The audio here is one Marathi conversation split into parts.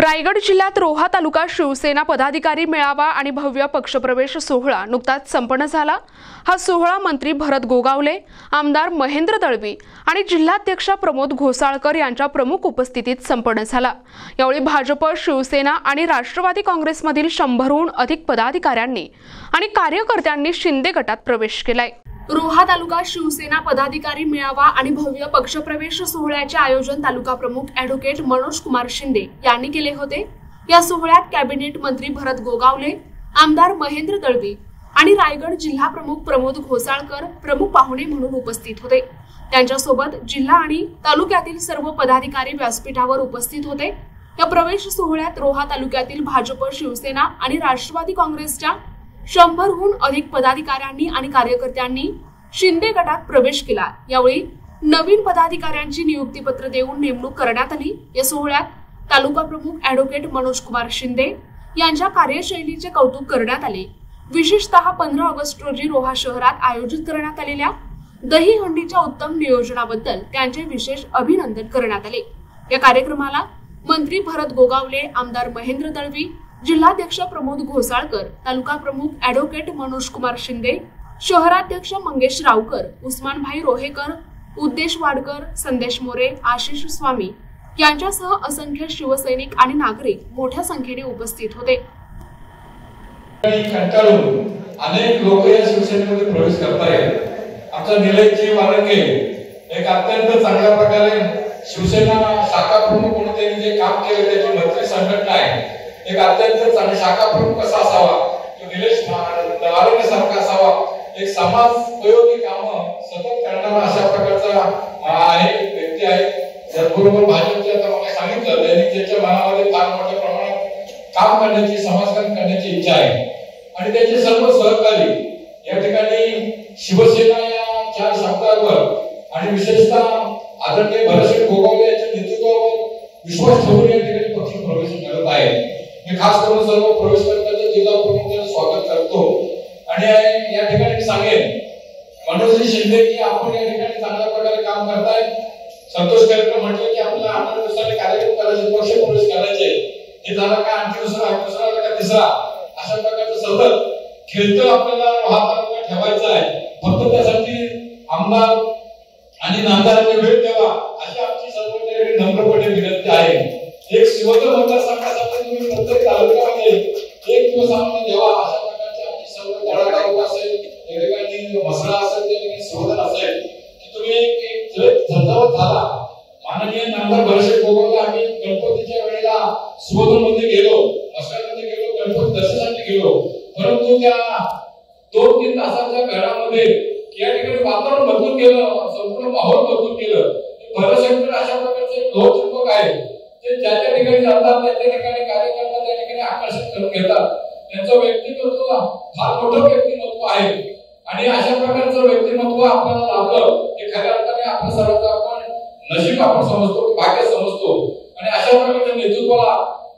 रायगड जिल्ह्यात रोहा तालुका शिवसेना पदाधिकारी मेळावा आणि भव्य पक्षप्रवेश सोहळा नुकताच संपन्न झाला। हा सोहळा मंत्री भरत गोगावले, आमदार महेंद्र दळवी आणि जिल्हाध्यक्ष प्रमोद घोसाळकर यांच्या प्रमुख उपस्थितीत संपन्न झाला। यावेळी भाजप, शिवसेना आणि राष्ट्रवादी काँग्रेसमधील 100हून अधिक पदाधिकाऱ्यांनी आणि कार्यकर्त्यांनी शिंदे गटात प्रवेश केलाय। रोहा तालुका शिवसेना पदाधिकारी मेळावा आणि भव्य पक्षप्रवेश सोहळ्याचे आयोजन तालुका प्रमुख ॲडव्होकेट मनोज कुमार शिंदे यांनी केले होते। या सोहळ्यात कॅबिनेट मंत्री भरत गोगावले, आमदार महेंद्र दळवी आणि रायगड जिल्हा प्रमुख प्रमोद घोसाळकर प्रमुख पाहुणे म्हणून उपस्थित होते। त्यांच्यासोबत जिल्हा आणि तालुक्यातील सर्व पदाधिकारी व्यासपीठावर उपस्थित होते। या प्रवेश सोहळ्यात रोहा तालुक्यातील भाजप, शिवसेना आणि राष्ट्रवादी काँग्रेसच्या 100हून अधिक पदाधिकाऱ्यांनी आणि कार्यकर्त्यांनी शिंदे गटात प्रवेश केला। यावेळी नवीन पदाधिकाऱ्यांची नियुक्तीपत्र देऊन नेमणूक करण्यात आली। या सोहळ्यात तालुका प्रमुख ॲडव्होकेट मनोज कुमार शिंदे यांच्या कार्यशैलीचे कौतुक करण्यात आले। विशेषतः 15 ऑगस्ट रोजी रोहा शहरात आयोजित करण्यात आलेल्या दहीहंडीच्या उत्तम नियोजनाबद्दल त्यांचे विशेष अभिनंदन करण्यात आले। या कार्यक्रमाला मंत्री भरत गोगावले, आमदार महेंद्र दळवी, जिल्हाध्यक्ष प्रमोद घोसाळकर, तालुका प्रमुख ॲडव्होकेट मनोज कुमार शिंदे, शहराध्यक्ष मंगेश रावकर, उस्मानभाई रोहेकर, उद्देश वाडकर, संदेश मोरे, आशिष स्वामी यांच्यासह असंख्य शिवसैनिक आणि नागरिक मोठ्या संख्येने उपस्थित होते। अनेक लोक या शिवसेनेमध्ये प्रवेश करतायत। आमचा निलेशजी वारंगे एक अत्यंत चांगल्या प्रकारे शिवसेना शाखा प्रमुख म्हणून त्यांनी जे काम केले त्याची मंत्री संघटना आहे। एक अत्यंत चांगला शाखा प्रमुख कसा असावा, तो निलेश वारंगे सारखा असावा, एक समाज उपयोगी काम सतत करणारा अशा प्रकारचा आहे व्यक्ती आहे। त्याचबरोबर भाजपच्या आता मला सांगितलं त्यांनी त्याच्या मनामध्ये फार मोठ्या प्रमाणात काम करण्याची, समाजकारण करण्याची इच्छा आहे आणि त्याचे सर्व सहकारी या ठिकाणी शिवसेना या 4 शब्दावर आणि विशेषतः आदरणीय भरत गोगावले यांच्या नेतृत्वावर विश्वास ठेवून या ठिकाणी पक्ष प्रवेश करत आहे। मी खास करून सर्व प्रवेश करण्याचं जिल्हा प्रमुखांचं स्वागत करतो आणि या ठिकाणी सांगेन मनोज शिंदे की आपण या ठिकाणी चांगल्या प्रकारे काम करताय। संतोष केळकर म्हटलं की आपल्याला 8 दिवसांनी कार्यक्रम करायचे, पक्ष प्रवेश करायचे, हे झाला का आणखी दुसरा का तिसरा अशा प्रकारचं सतत खेळतं आपल्याला हाताला ठेवायचं आहे। फक्त त्यासाठी आमदार आणि नामदारांनी वेळ द्यावा अशी आमची सर्व नम्रपणे विनंती आहे। एक शिवधर मतदारसंघासाठी तुम्ही प्रत्येक तालुक्यामध्ये एक दिवस आम्हाला द्यावा अशा प्रकारची आमची सर्व धडागाव असेल, त्या ठिकाणी मसळा असेल, त्या ठिकाणी शिवधर असेल की तुम्ही एक झंझावत झाला। माननीय नामदार भरत गोगावले आम्ही गणपतीच्या वेळेला शिवधर मध्ये गेलो, मसळामध्ये गेलो, गणपती दर्शनासाठी गेलो, परंतु त्या 2-3 तासाच्या घरामध्ये या ठिकाणी वातावरण बदलून गेलं, संपूर्ण माहोल बदलून गेलं। भरत शंकर अशा प्रकारचे एक लोकचुंबक आहे जे ज्या ठिकाणी जातात त्या ठिकाणी कार्यकर्ता त्या ठिकाणी आकर्षित करून घेतात। त्यांचं व्यक्तिमत्व फार मोठं व्यक्तिमत्व आहे आणि अशा प्रकारचं व्यक्तिमत्व आपल्याला लाभलं हे खऱ्या अर्थाने आपल्या सर्वांचं आपण नशीब आपण समजतो, भाग्य समजतो आणि अशा प्रकारच्या नेतृत्वाला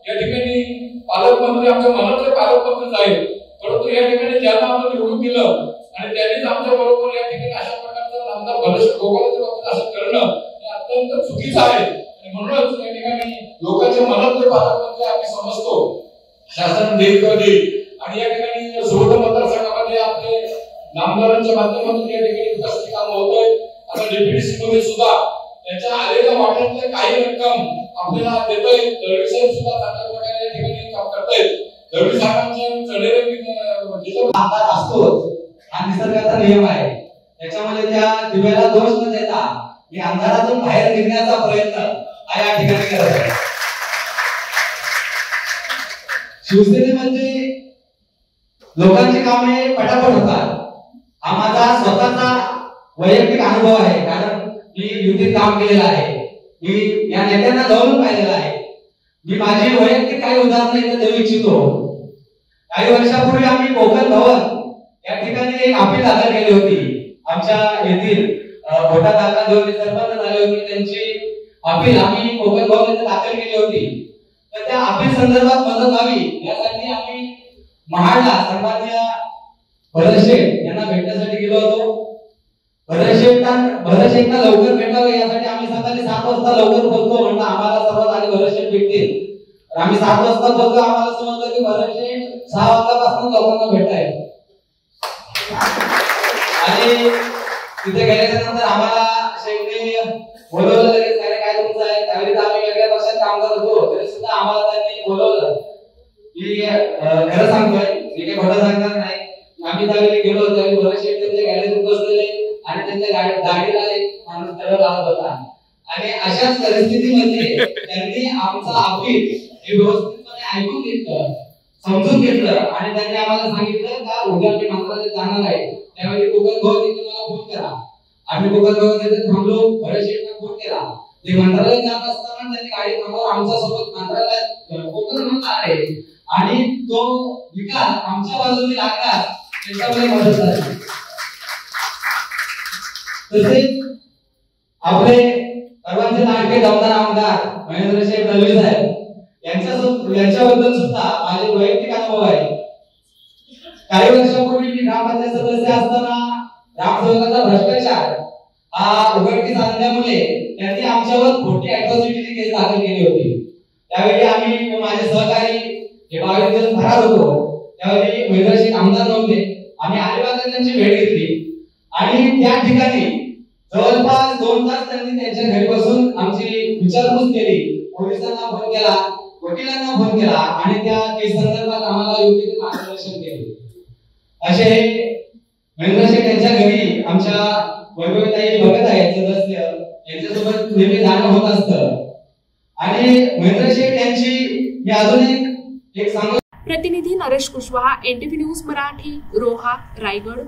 या ठिकाणी पालकमंत्री आमच्या मनातले पालकमंत्रीच आहेत, परंतु या ठिकाणी ज्यांना आपण निवडून दिलं आणि त्यांनीच आमच्या बरोबर या ठिकाणी अशा प्रकारचं आमदार भरत गोगावलेच्या बाबतीत असं करणं हे अत्यंत चुकीचं आहे। म्हणूनच या ठिकाणी लोकांच्या मनातले पालकमंत्री आम्ही समजतो शासन देईल आणि या ठिकाणी सर्व मतदारसंघामध्ये आपले नामदारांच्या माध्यमातून या ठिकाणी विकास काम होतोय। आता डेप्युटी मध्ये सुद्धा त्याच्या आलेल्या वाट्यातल्या काही रक्कम आपल्याला देतोय। दळवी साहेब सुद्धा चांगल्या प्रकारे या ठिकाणी काम करतायत। दळवी साहेबांच्या चढेरे असतो हा निसर्गाचा नियम आहे। त्याच्यामध्ये त्या दिव्याला दोष न देता मी अंधारातून बाहेर निघण्याचा प्रयत्न या ठिकाणी करत आहे। शिवसेनेमध्ये लोकांची कामे पटापट होतात। हा माझा स्वतःचा वैयक्तिक अनुभव आहे, कारण मी युतीत काम केलेलं आहे, मी या नेत्यांना जाऊन पाहिलेलं आहे। मी माझी वैयक्तिक काही उदाहरणं इथे देऊ इच्छितो। काही वर्षापूर्वी आम्ही कोकण भवन या ठिकाणी एक अपील दाखल केली होती। आमच्या येथील भोटा दादा जो सरपंच झाले होते त्यांची अपील आम्ही कोकण भवन येथे दाखल केली होती। तर त्या अपील संदर्भात मदत व्हावी यासाठी आम्ही महाडला सन्माननीय भरत शेठ यांना भेटण्यासाठी गेलो होतो। भरत शेठना लवकर भेटावे यासाठी आम्ही सकाळी 7 वाजता लवकर पोहोचलो, म्हणलं आम्हाला सर्वात आधी भरत शेठ भेटतील। आम्ही 7 वाजता पोहोचलो, आम्हाला समजलं की बरेचसे 6 वाजतापासून लोकांना भेटताय आणि तिथे गेल्याच्या नंतर आम्हाला शेवटी बोलवलं लगेच. काय तुमचं आहे? त्यावेळी आम्ही वेगळ्या पक्षात काम करत होतो, तरी सुद्धा आम्हाला त्यांनी बोलवलं की खरं सांगतोय, मी काही खोटं सांगणार नाही. आम्ही त्यावेळी गेलो, त्यावेळी बरेचसे त्यांच्या गाडीत बसलेले आणि त्यांच्या गाडीला एक माणूस तळ लावत होता आणि अशाच परिस्थितीमध्ये त्यांनी आमचा अपील हे व्यवस्थितपणे ऐकून घेतलं, समजून घेतलं आणि त्यांनी आम्हाला सांगितलं का उद्या मी मंत्रालयात जाणार आहे, त्यावेळी कोकणगाव तिथे मला फोन करा. आम्ही कोकणगाव तिथे थांबलो, बरेचशे फोन केला. ते मंत्रालयात जात असताना त्यांनी गाडी थांबवून आमच्या सोबत मंत्रालयात कोकण आले आणि तो विकास आमच्या बाजूने लागला, त्याच्यामुळे मदत झाली. तसेच आपले सर्वांचे लाडके दमदार आमदार महेंद्रशेठ दळवी साहेब यांच्याबद्दल सुद्धा माझे वैयक्तिक अनुभव आहे. काही वर्षांपूर्वी मी ग्रामपंचायत सदस्य असताना ग्रामसेवकाचा भ्रष्टाचार हा उघडकीस आणल्यामुळे त्यांनी आमच्यावर खोटी अॅट्रॉसिटीची केस दाखल केली होती. त्यावेळी आम्ही माझे सहकारी हे 22 जण फरार होतो. त्यावेळी महेंद्रशेठ आमदार नव्हते. आम्ही अलिबागला त्यांची भेट घेतली आणि त्या ठिकाणी जवळपास 2 तास त्यांनी त्यांच्या घरी बसून आमची विचारपूस केली. पोलिसांना फोन केला, वकिलांना फोन केला आणि त्या केस संदर्भात आम्हाला योग्य ते मार्गदर्शन केले. असे महेंद्रशेठ यांच्या घरी आमच्या वैभवताई बघत आहेत सदस्य, यांच्यासोबत नेहमी जाणं होत असतं. आणि महेंद्रशेठ यांची मी अजून एक सांगू. प्रतिनिधी नरेश कुशवाहा, NTV न्यूज मराठी, रोहा, रायगड.